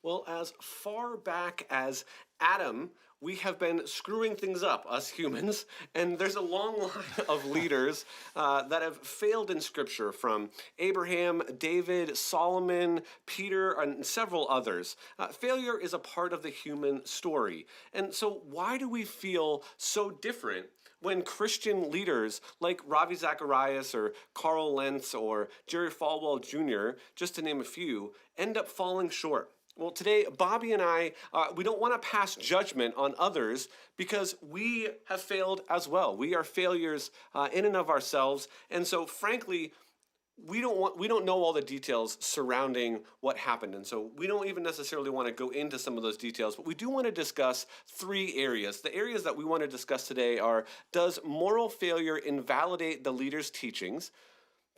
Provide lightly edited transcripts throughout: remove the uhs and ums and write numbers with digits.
Well, as far back as Adam, we have been screwing things up, us humans, and there's a long line of leaders that have failed in Scripture, from Abraham, David, Solomon, Peter, and several others. Failure is a part of the human story. And so, why do we feel so different when Christian leaders like Ravi Zacharias or Carl Lentz or Jerry Falwell Jr., just to name a few, end up falling short? Well, today, Bobby and I, we don't want to pass judgment on others because we have failed as well. We are failures in and of ourselves. And so, frankly, we don't know all the details surrounding what happened, and so we don't even necessarily want to go into some of those details, but we do want to discuss three areas. The areas that we want to discuss today are: does moral failure invalidate the leader's teachings?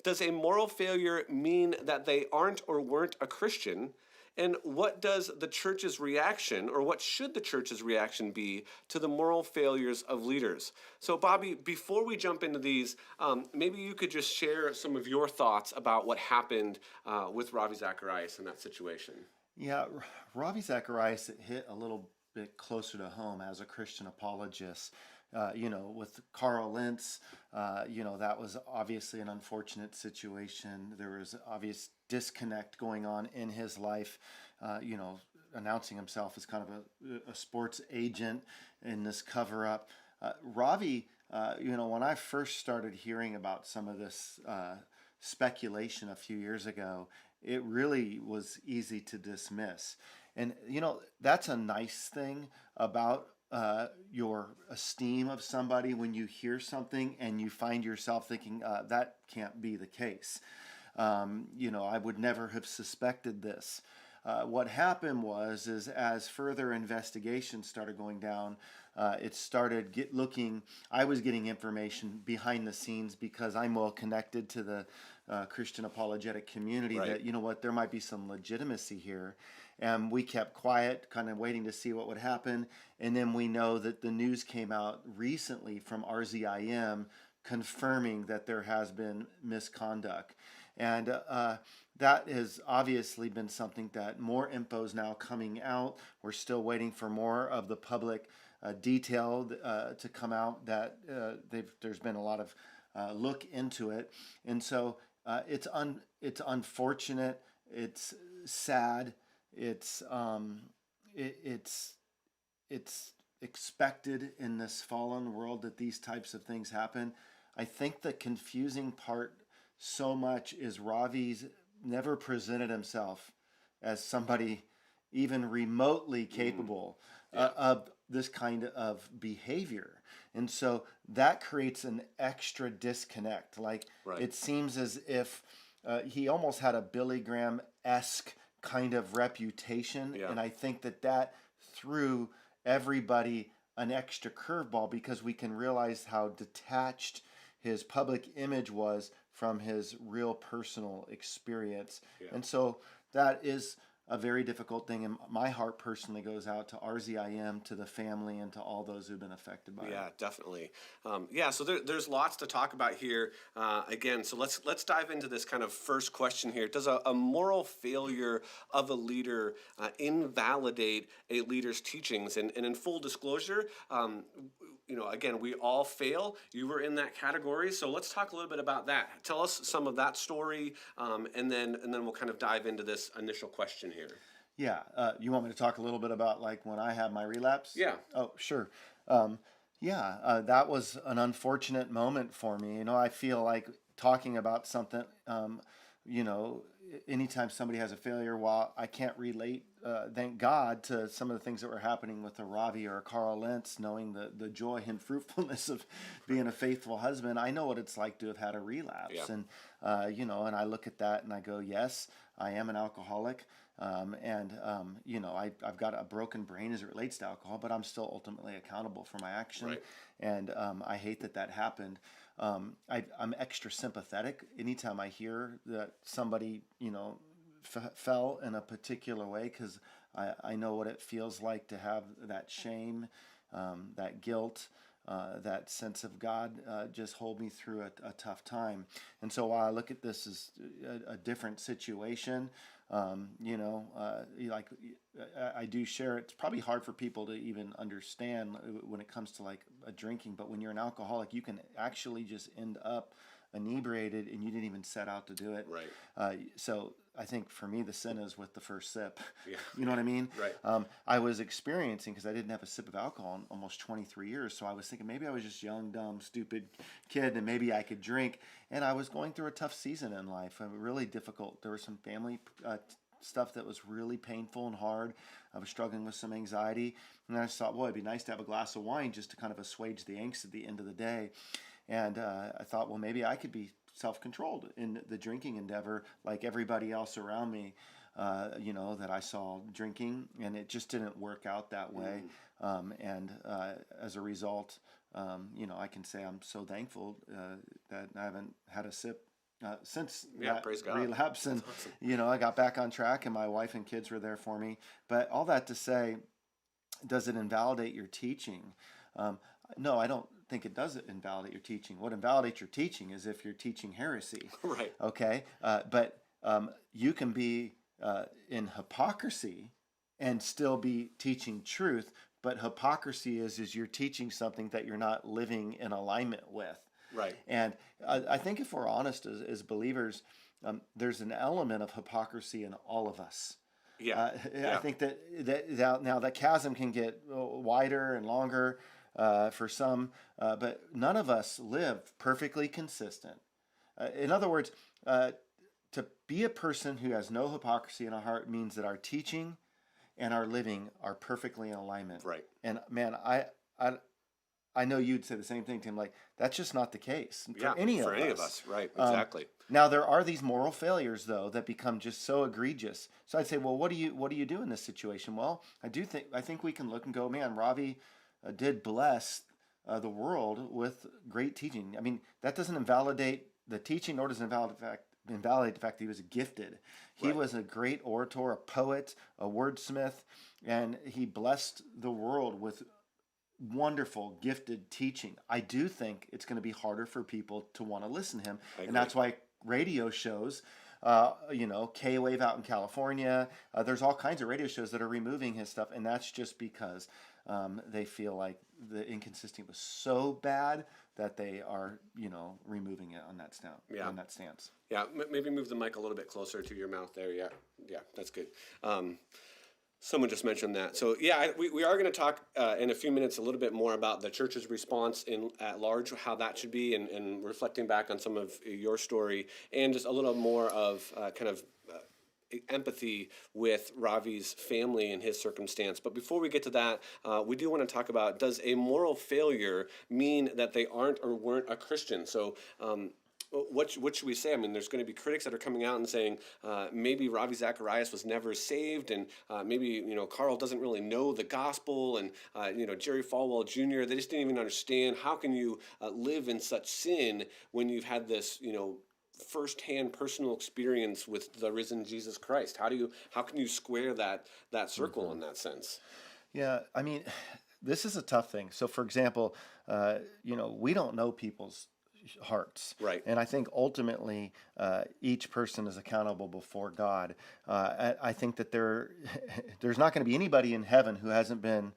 Does a moral failure mean that they aren't or weren't a Christian? And what does the church's reaction, or what should the church's reaction be to the moral failures of leaders? So, Bobby, before we jump into these, maybe you could just share some of your thoughts about what happened with Ravi Zacharias in that situation. Yeah, Ravi Zacharias hit a little bit closer to home as a Christian apologist. With Carl Lentz, that was obviously an unfortunate situation. There was obvious disconnect going on in his life, announcing himself as kind of a sports agent in this cover up. Ravi, when I first started hearing about some of this speculation a few years ago, it really was easy to dismiss. And, that's a nice thing about your esteem of somebody when you hear something and you find yourself thinking, that can't be the case. I would never have suspected this. What happened was as further investigation started going down, it started looking. I was getting information behind the scenes because I'm well connected to the Christian apologetic community. Right. That there might be some legitimacy here, and we kept quiet, kind of waiting to see what would happen. And then we know that the news came out recently from RZIM confirming that there has been misconduct. And that has obviously been something that more info is now coming out. We're still waiting for more of the public detail to come out. That there's been a lot of look into it, and so it's unfortunate. It's sad. It's expected in this fallen world that these types of things happen. I think the confusing part so much is Ravi's never presented himself as somebody even remotely capable of this kind of behavior. And so that creates an extra disconnect. Like, Right. It seems as if he almost had a Billy Graham-esque kind of reputation. Yeah. And I think that threw everybody an extra curveball, because we can realize how detached his public image was from his real personal experience. Yeah. And so that is a very difficult thing. And my heart personally goes out to RZIM, to the family, and to all those who've been affected by it. Yeah, definitely. So there's lots to talk about here. Again, so let's dive into this kind of first question here. Does a moral failure of a leader invalidate a leader's teachings? And in full disclosure, again, we all fail. You were in that category, so let's talk a little bit about that. Tell us some of that story, and then we'll kind of dive into this initial question here. Yeah, you want me to talk a little bit about like when I had my relapse? Yeah. Oh, sure. That was an unfortunate moment for me. I feel like talking about something, anytime somebody has a failure, while I can't relate, thank God, to some of the things that were happening with a Ravi or a Carl Lentz, knowing the joy and fruitfulness of being a faithful husband, I know what it's like to have had a relapse. Yeah. And, and I look at that and I go, yes, I am an alcoholic. I've got a broken brain as it relates to alcohol, but I'm still ultimately accountable for my action. Right. And I hate that happened. I'm extra sympathetic anytime I hear that somebody, fell in a particular way, because I know what it feels like to have that shame, that guilt, that sense of God just hold me through a tough time. And so while I look at this as a different situation, like I do share, it's probably hard for people to even understand when it comes to like a drinking, but when you're an alcoholic, you can actually just end up inebriated and you didn't even set out to do it. Right. So I think for me, the sin is with the first sip. Yeah. You know what I mean? Right. I was experiencing, because I didn't have a sip of alcohol in almost 23 years. So I was thinking maybe I was just young, dumb, stupid kid and maybe I could drink. And I was going through a tough season in life, really difficult. There was some family stuff that was really painful and hard. I was struggling with some anxiety. And I just thought, boy, it'd be nice to have a glass of wine just to kind of assuage the angst at the end of the day. And I thought, well, maybe I could be self-controlled in the drinking endeavor like everybody else around me, that I saw drinking. And it just didn't work out that way. As a result, I can say I'm so thankful that I haven't had a sip since that praise God. relapse. And, Awesome. I got back on track and my wife and kids were there for me. But all that to say, does it invalidate your teaching? No, I don't think it does invalidate your teaching. What invalidates your teaching is if you're teaching heresy. Right. Okay? But you can be in hypocrisy and still be teaching truth, but hypocrisy is you're teaching something that you're not living in alignment with. Right. And I think if we're honest as believers, there's an element of hypocrisy in all of us. Yeah. I think that now that chasm can get wider and longer for some, but none of us live perfectly consistent. In other words, to be a person who has no hypocrisy in our heart means that our teaching and our living are perfectly in alignment. Right. And man, I know you'd say the same thing, Tim. Like, that's just not the case for any of us. Right, exactly. Now there are these moral failures though that become just so egregious. So I'd say, well, what do you do in this situation? Well, I think we can look and go, man, Ravi did bless the world with great teaching. I mean, that doesn't invalidate the teaching, nor does it invalidate the fact that he was gifted. He was a great orator, a poet, a wordsmith, and he blessed the world with wonderful, gifted teaching. I do think it's going to be harder for people to want to listen to him. And that's why radio shows, K-Wave out in California, there's all kinds of radio shows that are removing his stuff. And that's just because they feel like the inconsistency was so bad that they are, removing it on that stance. Yeah, maybe move the mic a little bit closer to your mouth there. Yeah, that's good. Someone just mentioned that. So yeah, we are going to talk in a few minutes a little bit more about the church's response at large, how that should be, and reflecting back on some of your story, and just a little more of empathy with Ravi's family and his circumstance. But before we get to that, we do want to talk about, does a moral failure mean that they aren't or weren't a Christian? So what should we say? I mean, there's going to be critics that are coming out and saying maybe Ravi Zacharias was never saved, and maybe Carl doesn't really know the gospel, and Jerry Falwell Jr. They just didn't even understand how can you live in such sin when you've had this firsthand personal experience with the risen Jesus Christ. How can you square that circle in that sense? Yeah, I mean, this is a tough thing. So, for example, we don't know people's hearts. Right. And I think ultimately each person is accountable before God. I think that there's not going to be anybody in heaven who hasn't been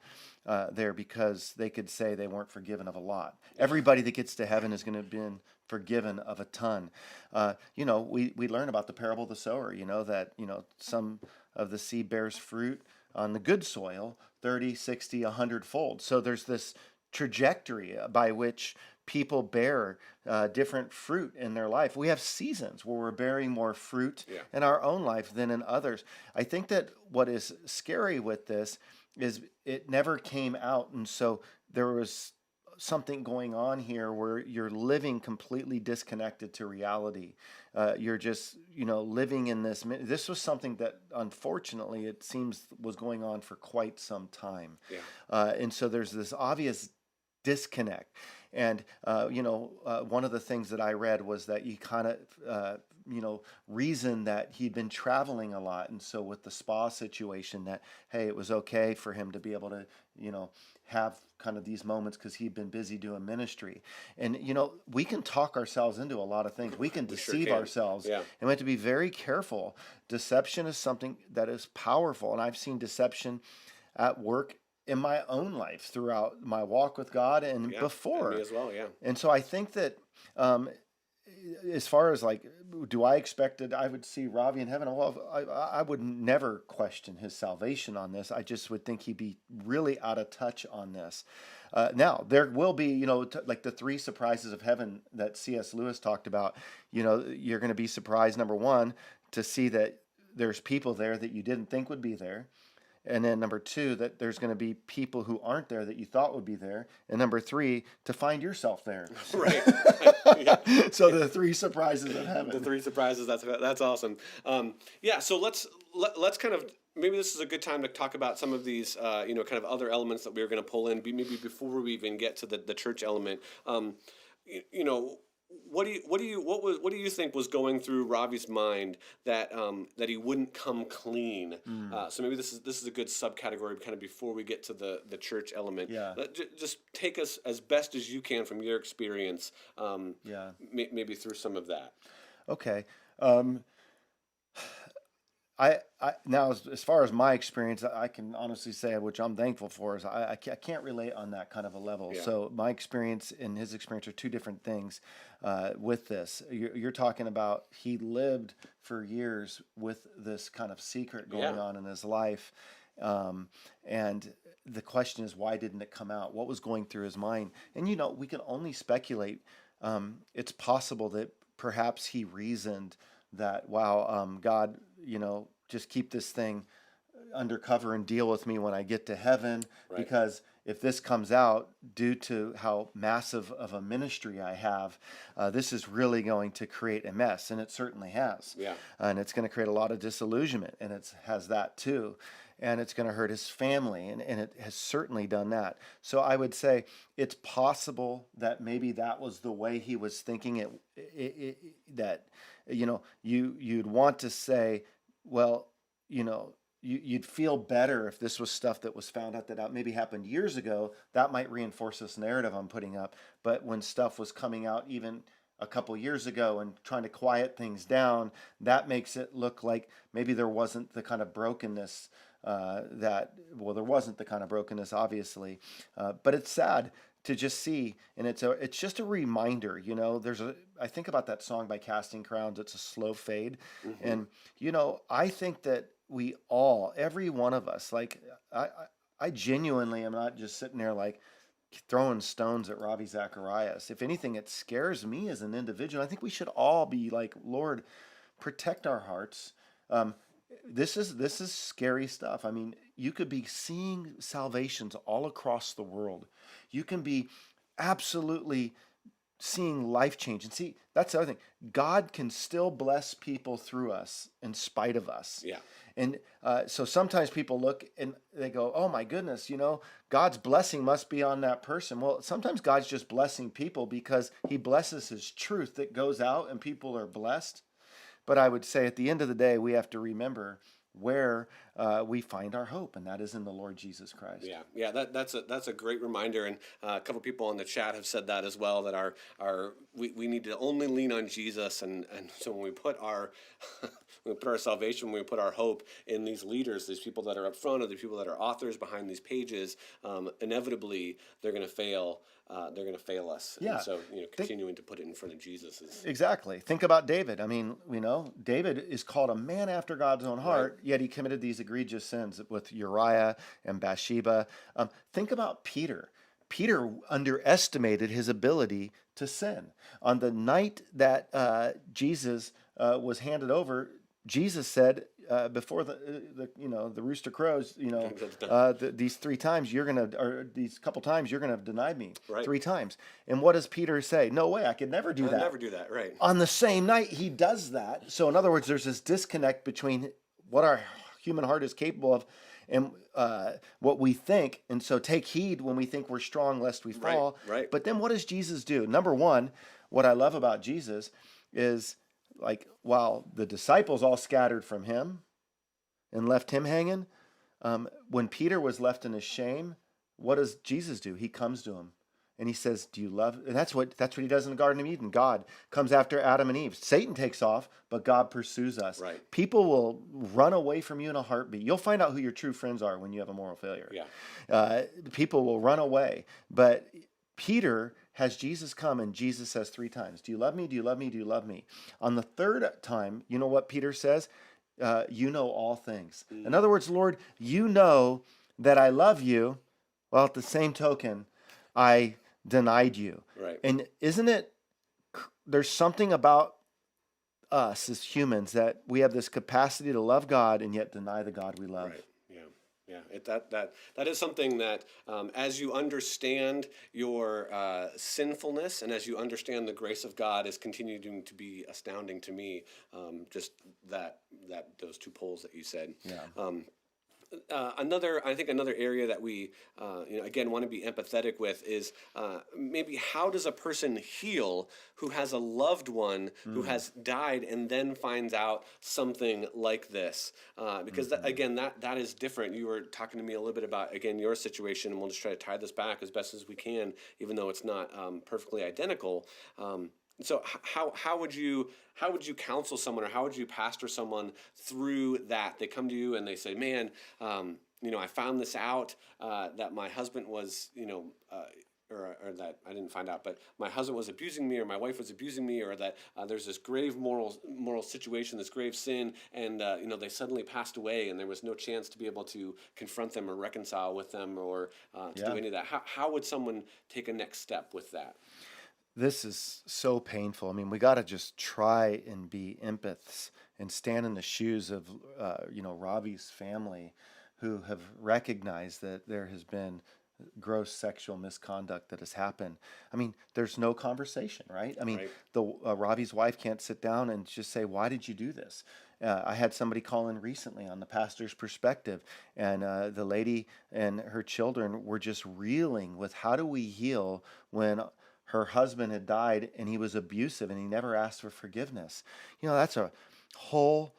there because they could say they weren't forgiven of a lot. Everybody that gets to heaven is going to have been forgiven of a ton. We learn about the parable of the sower, that some of the seed bears fruit on the good soil, 30, 60, 100-fold. So there's this trajectory by which people bear different fruit in their life. We have seasons where we're bearing more fruit in our own life than in others. I think that what is scary with this is it never came out, and so there was something going on here where you're living completely disconnected to reality. You're just, living in this. This was something that, unfortunately, it seems was going on for quite some time. Yeah. And so there's this obvious disconnect. And, one of the things that I read was that you kind of reason that he'd been traveling a lot. And so with the spa situation, that, hey, it was okay for him to be able to, have kind of these moments because he'd been busy doing ministry. And, we can talk ourselves into a lot of things. We can deceive ourselves. Yeah. And we have to be very careful. Deception is something that is powerful. And I've seen deception at work in my own life throughout my walk with God and before. Me as well, yeah. And so I think that as far as like, do I expect that I would see Ravi in heaven? Well, I would never question his salvation on this. I just would think he'd be really out of touch on this. Now, there will be, like the 3 surprises of heaven that C.S. Lewis talked about. You're going to be surprised, number 1, to see that there's people there that you didn't think would be there. And then number 2, that there's going to be people who aren't there that you thought would be there. And number 3, to find yourself there. Right. So the 3 surprises of heaven. The 3 surprises. That's awesome. So let's kind of, maybe this is a good time to talk about some of these kind of other elements that we were going to pull in. Maybe before we even get to the church element. What do you think was going through Ravi's mind that he wouldn't come clean? So maybe this is a good subcategory kind of before we get to the church element. Yeah. Just take us as best as you can from your experience. Maybe through some of that. Okay. I now as far as my experience, I can honestly say, which I'm thankful for, is I can't relate on that kind of a level. Yeah. So my experience and his experience are 2 different things with this. You're talking about he lived for years with this kind of secret going on in his life. And the question is, why didn't it come out? What was going through his mind? And, we can only speculate. It's possible that perhaps he reasoned that, wow, God, just keep this thing undercover and deal with me when I get to heaven. Right. Because if this comes out due to how massive of a ministry I have, this is really going to create a mess. And it certainly has. Yeah. And it's going to create a lot of disillusionment. And it has that too. And it's going to hurt his family. And it has certainly done that. So I would say it's possible that maybe that was the way he was thinking that, you'd want to say, well, you'd feel better if this was stuff that was found out that maybe happened years ago. That might reinforce this narrative I'm putting up. But when stuff was coming out even a couple years ago and trying to quiet things down, that makes it look like maybe there wasn't the kind of brokenness there wasn't the kind of brokenness, obviously. But it's sad to just see, and it's just a reminder. I think about that song by Casting Crowns. It's a slow fade, and I think that we all, every one of us, like I genuinely am not just sitting there like throwing stones at Ravi Zacharias. If anything, it scares me as an individual. I think we should all be like, Lord, protect our hearts. This is scary stuff. I mean, you could be seeing salvations all across the world. You can be absolutely seeing life change. And see, that's the other thing. God can still bless people through us in spite of us. Yeah. And so sometimes people look and they go, oh my goodness, God's blessing must be on that person. Well, sometimes God's just blessing people because he blesses his truth that goes out and people are blessed. But I would say at the end of the day, we have to remember where we find our hope, and that is in the Lord Jesus Christ. Yeah, that's a great reminder, and a couple people in the chat have said that as well. That we need to only lean on Jesus, and so when we put our when we put our salvation, when we put our hope in these leaders, these people that are up front, or the people that are authors behind these pages, inevitably they're going to fail. They're going to fail us. Yeah. And so continuing to put it in front of Jesus is exactly. Think about David. I mean, David is called a man after God's own heart, yet he committed these egregious sins with Uriah and Bathsheba. Think about Peter. Peter underestimated his ability to sin. On the night that Jesus was handed over, Jesus said, before the rooster crows, these 3 times these couple times you're gonna have denied me. Right. 3 times. And what does Peter say? No way, I could never do that. Never do that, right? On the same night, he does that. So in other words, there's this disconnect between what our human heart is capable of and what we think. And so take heed when we think we're strong, lest we fall. Right. But then what does Jesus do? Number 1, what I love about Jesus is like while the disciples all scattered from him and left him hanging, when Peter was left in his shame, what does Jesus do? He comes to him and he says, "Do you love?" And that's what he does in the Garden of Eden. God comes after Adam and Eve. Satan takes off, but God pursues us. Right. People will run away from you in a heartbeat. You'll find out who your true friends are when you have a moral failure. Yeah. People will run away, but Peter has Jesus come, and Jesus says 3 times, "Do you love me? Do you love me? Do you love me?" On the third time, you know what Peter says? You know all things. In other words, Lord, you know that I love you. Well, at the same token, I denied you. Right. And isn't it, there's something about us as humans that we have this capacity to love God and yet deny the God we love. Right. Yeah. Yeah. That is something that, as you understand your sinfulness and as you understand the grace of God, is continuing to be astounding to me. Just those 2 poles that you said. Yeah. I think another area that we, again, want to be empathetic with is maybe how does a person heal who has a loved one who has died and then finds out something like this? Because that is different. You were talking to me a little bit about, again, your situation, and we'll just try to tie this back as best as we can, even though it's not perfectly identical. So how would you counsel someone, or how would you pastor someone through that? They come to you and they say, "Man, I found this out that my husband was, or that I didn't find out, but my husband was abusing me, or my wife was abusing me, or that there's this grave moral situation, this grave sin, and they suddenly passed away, and there was no chance to be able to confront them or reconcile with them, or to do any of that." How would someone take a next step with that? This is so painful. I mean, we got to just try and be empaths and stand in the shoes of, Ravi's family, who have recognized that there has been gross sexual misconduct that has happened. I mean, there's no conversation, right? I mean, Right. the Ravi's wife can't sit down and just say, "Why did you do this?" I had somebody call in recently on the pastor's perspective, and the lady and her children were just reeling with, how do we heal when her husband had died and he was abusive and he never asked for forgiveness? That's a whole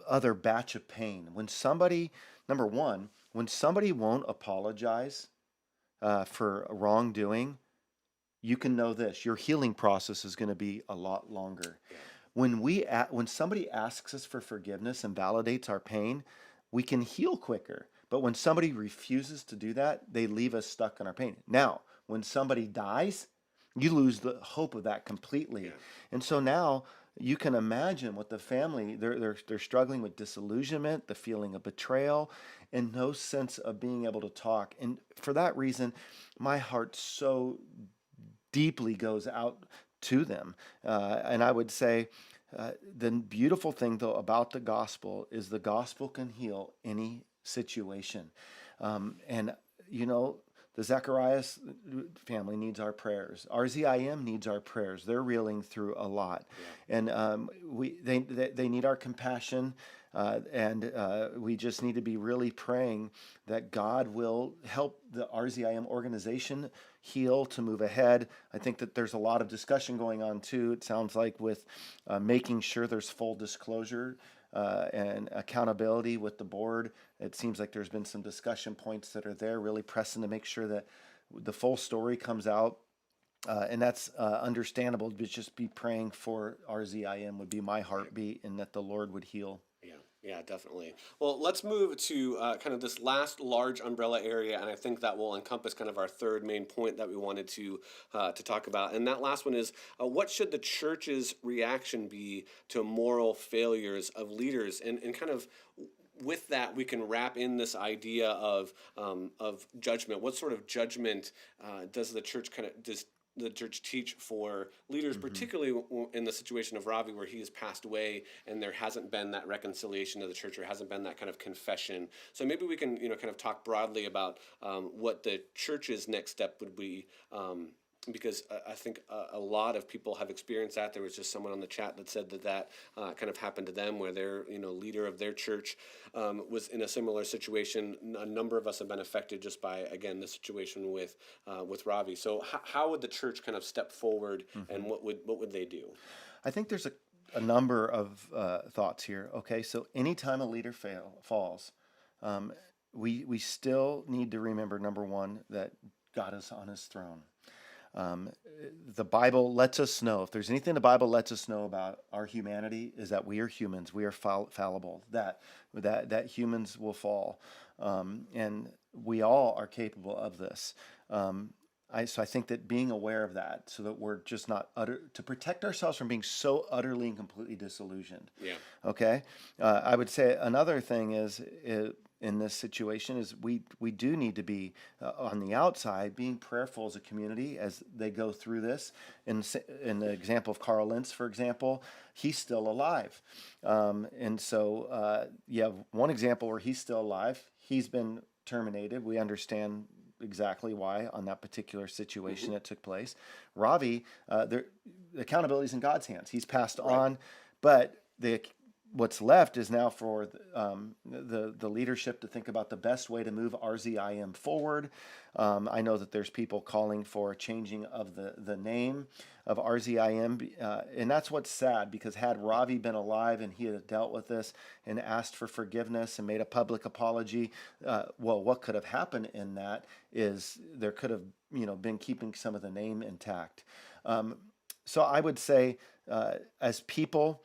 other batch of pain. When somebody, number one, when somebody won't apologize for wrongdoing, you can know this: your healing process is going to be a lot longer. When somebody asks us for forgiveness and validates our pain, we can heal quicker. But when somebody refuses to do that, they leave us stuck in our pain. Now, when somebody dies, you lose the hope of that completely. Yeah. And so now you can imagine what the family, they're struggling with disillusionment, the feeling of betrayal, and no sense of being able to talk. And for that reason, my heart so deeply goes out to them. And I would say the beautiful thing, though, about the gospel is the gospel can heal any situation. And, the Zacharias family needs our prayers. RZIM needs our prayers. They're reeling through a lot. Yeah. And they need our compassion. And we just need to be really praying that God will help the RZIM organization heal, to move ahead. I think that there's a lot of discussion going on too, it sounds like, with making sure there's full disclosure and accountability with the board. It seems like there's been some discussion points that are there, really pressing to make sure that the full story comes out. And that's understandable, but just be praying for RZIM would be my heartbeat, and that the Lord would heal. Yeah, definitely. Well, let's move to kind of this last large umbrella area, and I think that will encompass kind of our third main point that we wanted to talk about. And that last one is, what should the church's reaction be to moral failures of leaders? And kind of with that, we can wrap in this idea of judgment. What sort of judgment does the church teach for leaders, particularly in the situation of Ravi, where he has passed away and there hasn't been that reconciliation to the church, or hasn't been that kind of confession? So maybe we can, kind of talk broadly about what the church's next step would be, because I think a lot of people have experienced that. There was just someone on the chat that said that kind of happened to them, where their leader of their church was in a similar situation. A number of us have been affected just by, again, the situation with Ravi. So how would the church kind of step forward, and what would they do? I think there's a number of thoughts here. Okay, so anytime a leader falls, um, we still need to remember, number one, that God is on his throne. Um, the Bible lets us know, if there's anything the Bible lets us know about our humanity, is that we are humans, we are fallible, that humans will fall, and we all are capable of this. So I think that being aware of that, so that we're just not to protect ourselves from being so utterly and completely disillusioned. Yeah. Okay, I would say another thing is in this situation is we do need to be on the outside being prayerful as a community as they go through this. In the example of Carl Lentz, for example, he's still alive, and so you have one example where he's still alive. He's been terminated. We understand exactly why on that particular situation that took place. Ravi, the accountability is in God's hands. He's passed on, but what's left is now for the leadership to think about the best way to move RZIM forward. I know that there's people calling for a changing of the name of RZIM, and that's what's sad, because had Ravi been alive and he had dealt with this and asked for forgiveness and made a public apology, well, what could have happened in that is there could have been keeping some of the name intact. So I would say as people,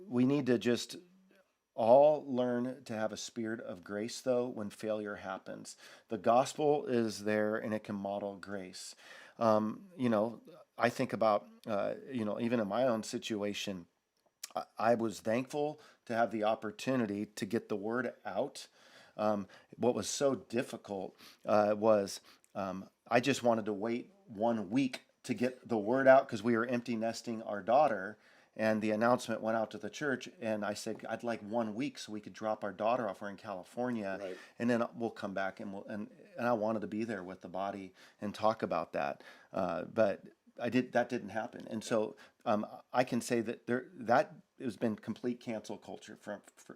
we need to just all learn to have a spirit of grace, though, when failure happens. The gospel is there and it can model grace. I think about, even in my own situation, I was thankful to have the opportunity to get the word out. What was so difficult was I just wanted to wait 1 week to get the word out because we were empty nesting our daughter. And the announcement went out to the church, and I said, I'd like 1 week so we could drop our daughter off. We're in California, Right. and then we'll come back, and and I wanted to be there with the body and talk about that. But that didn't happen. And so I can say that that has been complete cancel culture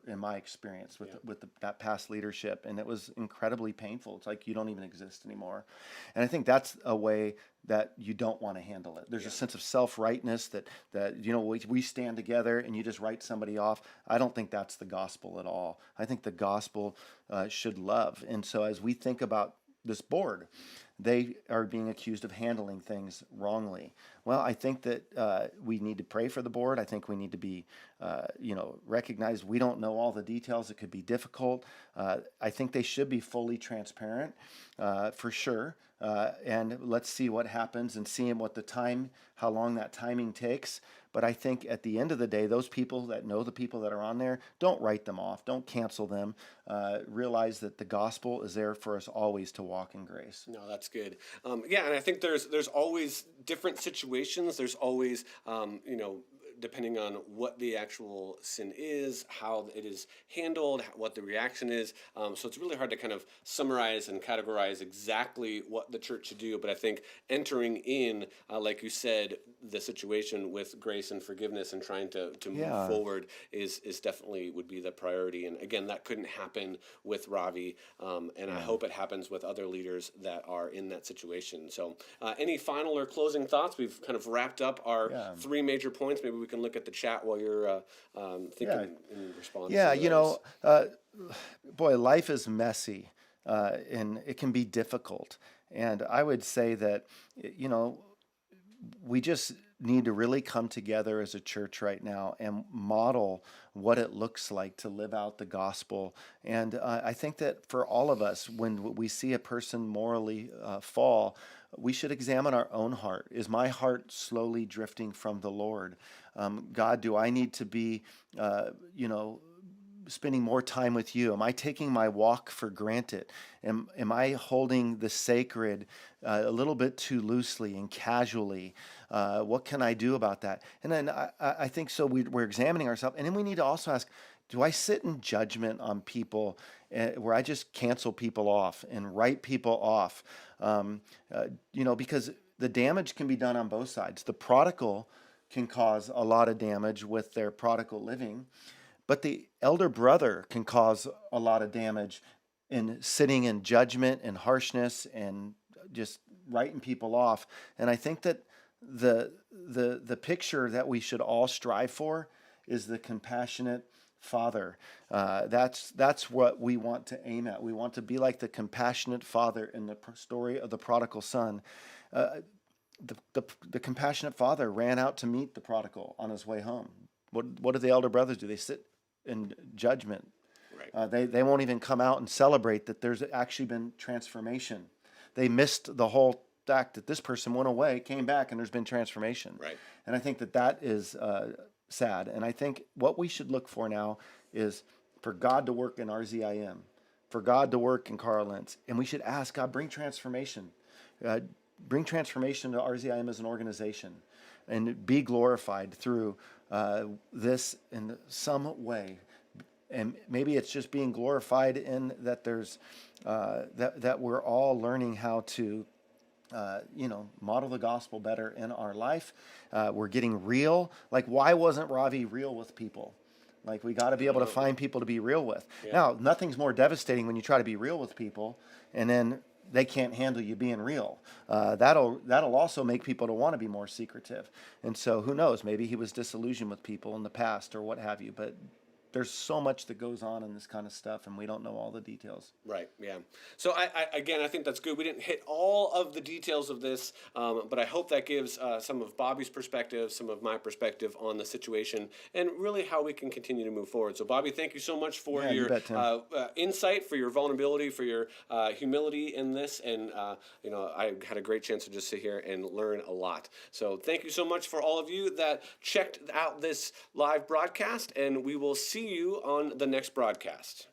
in my experience with that past leadership, and it was incredibly painful. It's like you don't even exist anymore, and I think that's a way that you don't want to handle it. There's a sense of self-rightness that we stand together and you just write somebody off. I don't think that's the gospel at all. I think the gospel should love, and so as we think about this board, they are being accused of handling things wrongly. Well, I think that we need to pray for the board. I think we need to be, recognize we don't know all the details. It could be difficult. I think they should be fully transparent, for sure. And let's see what happens and see how long that timing takes. But I think at the end of the day, those people that know the people that are on there, don't write them off. Don't cancel them. Realize that the gospel is there for us always to walk in grace. No, that's good. And I think there's always different situations. There's always, depending on what the actual sin is, how it is handled, what the reaction is. So it's really hard to kind of summarize and categorize exactly what the church should do. But I think entering in, like you said, the situation with grace and forgiveness and trying to move forward is definitely would be the priority. And again, that couldn't happen with Ravi. And I hope it happens with other leaders that are in that situation. So any final or closing thoughts? We've kind of wrapped up our three major points. Maybe we can look at the chat while you're thinking in response. Boy, life is messy and it can be difficult. And I would say that, we just need to really come together as a church right now and model what it looks like to live out the gospel. And I think that for all of us, when we see a person morally fall, we should examine our own heart. Is my heart slowly drifting from the Lord? God, do I need to be, spending more time with you? Am I taking my walk for granted? Am I holding the sacred a little bit too loosely and casually? What can I do about that? And then I think so we're examining ourselves. And then we need to also ask, do I sit in judgment on people where I just cancel people off and write people off? Because the damage can be done on both sides. The prodigal can cause a lot of damage with their prodigal living, but the elder brother can cause a lot of damage in sitting in judgment and harshness and just writing people off. And I think that the picture that we should all strive for is the compassionate father. That's what we want to aim at. We want to be like the compassionate father in the story of the prodigal son. The compassionate father ran out to meet the prodigal on his way home. What do the elder brothers do? They sit in judgment. Right. They won't even come out and celebrate that there's actually been transformation. They missed the whole fact that this person went away, came back, and there's been transformation. Right. And I think that is sad. And I think what we should look for now is for God to work in RZIM, for God to work in Carl Lentz. And we should ask God, bring transformation. Bring transformation to RZIM as an organization and be glorified through this in some way. And maybe it's just being glorified in that there's that we're all learning how to model the gospel better in our life. We're getting real. Like, why wasn't Ravi real with people? Like, we got to be able to find people to be real with. Yeah. Now, nothing's more devastating when you try to be real with people and then they can't handle you being real. That'll also make people to want to be more secretive. And so who knows, maybe he was disillusioned with people in the past or what have you, but there's so much that goes on in this kind of stuff, and we don't know all the details. Right, yeah. So, I think that's good. We didn't hit all of the details of this, but I hope that gives some of Bobby's perspective, some of my perspective on the situation, and really how we can continue to move forward. So, Bobby, thank you so much for your insight, for your vulnerability, for your humility in this, and I had a great chance to just sit here and learn a lot. So, thank you so much for all of you that checked out this live broadcast, and we will see you on the next broadcast.